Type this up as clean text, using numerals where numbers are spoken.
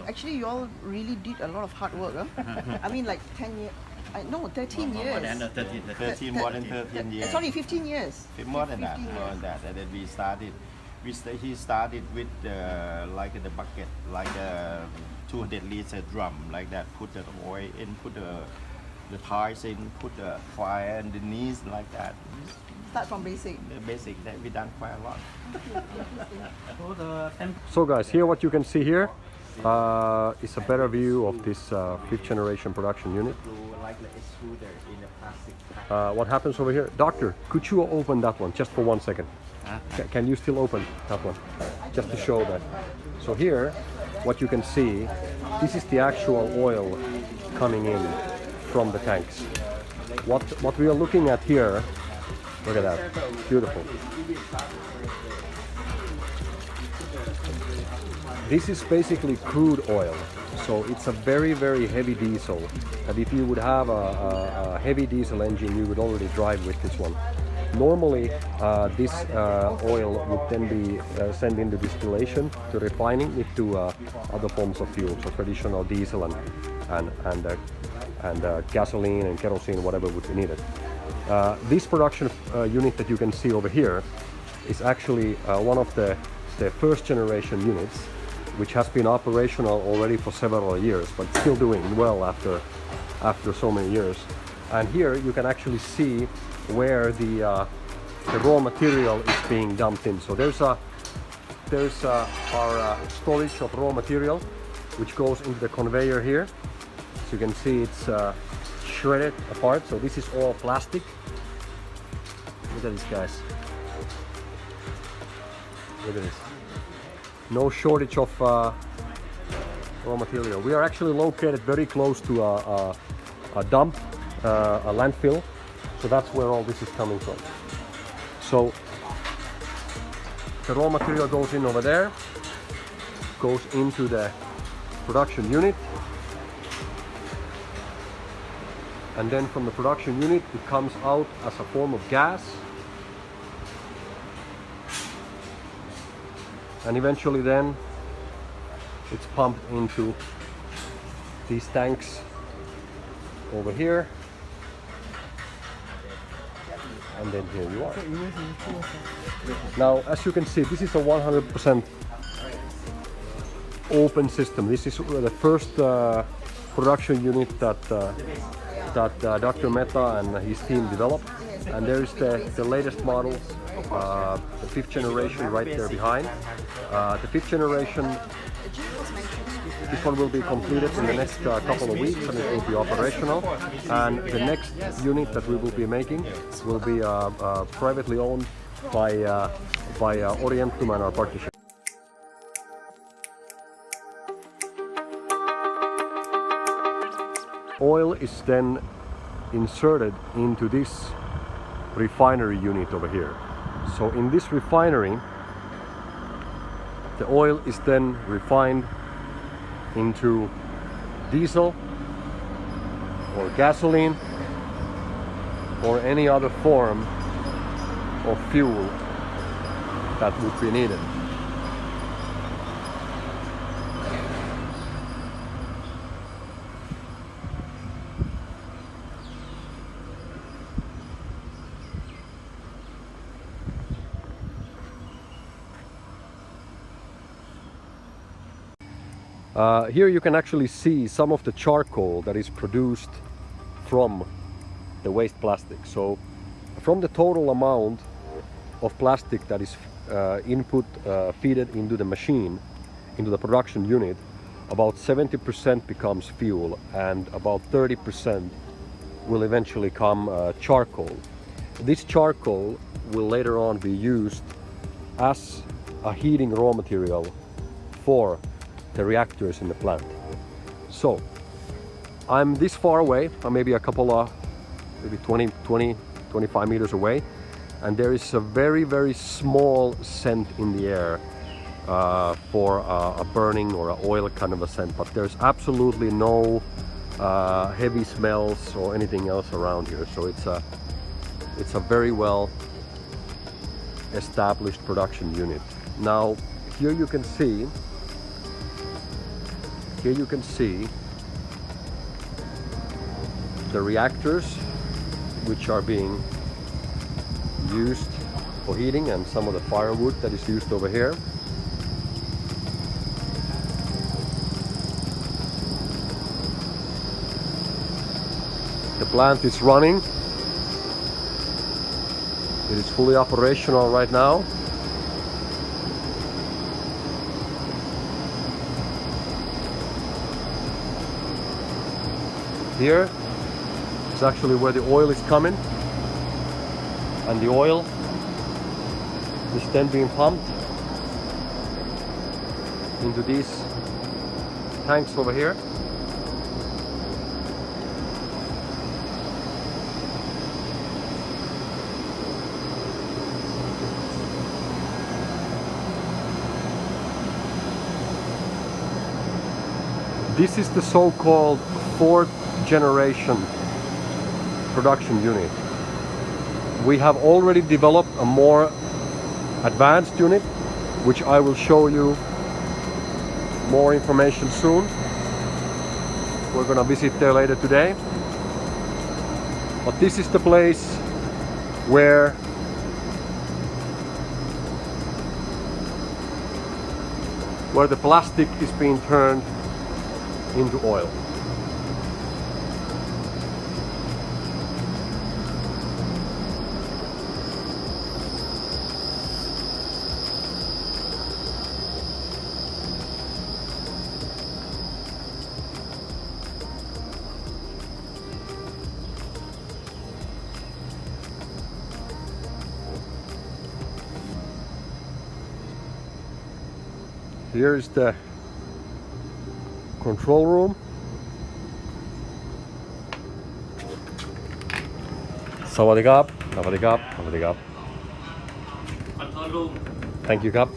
Actually, you all really did a lot of hard work. Huh? I mean, like 10 years. No, 13 years. More than 13. More than 13 years. Sorry, 15 years. More than that. More than that. And then we started. He started with like the bucket, like a 200-liter drum, like that. Put the oil in, put the tires in, put the fire underneath, like that. Start from basic. The basic that we done quite a lot. So guys, here what you can see here is a better view of this 5th generation production unit. What happens over here? Doctor, could you open that one just for 1 second? Can you still open that one? Just to show that. So here, what you can see, this is the actual oil coming in from the tanks. What we are looking at here, look at that, beautiful. This is basically crude oil, so it's a very, very heavy diesel. And if you would have a heavy diesel engine, you would already drive with this one. Normally, this oil would then be sent into distillation to refining it to other forms of fuel, so traditional diesel and gasoline and kerosene, whatever would be needed. This production unit that you can see over here is actually one of the 1st generation units, which has been operational already for several years, but still doing well after so many years. And here you can actually see where the raw material is being dumped in. So there's our storage of raw material, which goes into the conveyor here. So you can see it's shredded apart. So this is all plastic. Look at this, guys. Look at this. No shortage of raw material. We are actually located very close to a dump, a landfill. So that's where all this is coming from. So the raw material goes in over there, goes into the production unit, and then from the production unit it comes out as a form of gas, and eventually then it's pumped into these tanks over here. And then here you are. Now, as you can see, this is a 100% open system. This is the first production unit that Dr. Mehta and his team developed. And there is the latest model, the 5th generation right there behind. The 5th generation, this one will be completed in the next couple of weeks, and it will be operational. And the next unit that we will be making will be privately owned by Orientum and our partnership. Oil is then inserted into this refinery unit over here. So in this refinery, the oil is then refined into diesel or gasoline or any other form of fuel that would be needed. Here you can actually see some of the charcoal that is produced from the waste plastic. So from the total amount of plastic that is feeded into the machine, into the production unit, about 70% becomes fuel and about 30% will eventually come charcoal. This charcoal will later on be used as a heating raw material for the reactors in the plant. So I'm this far away, maybe a couple of, maybe 20-25 meters away, and there is a very, very small scent in the air for a burning or an oil kind of a scent, but there's absolutely no heavy smells or anything else around here. So it's a very well established production unit. Now here you can see here you can see the reactors which are being used for heating, and some of the firewood that is used over here. The plant is running. It is fully operational right now. Here is actually where the oil is coming, and the oil is then being pumped into these tanks over here. This is the so-called fourth generation production unit. We have already developed a more advanced unit, which I will show you more information soon. We're gonna visit there later today. But this is the place where the plastic is being turned into oil. Here is the control room. Sawadee krap, sawadee krap, sawadee krap. Control room. Thank you, krap.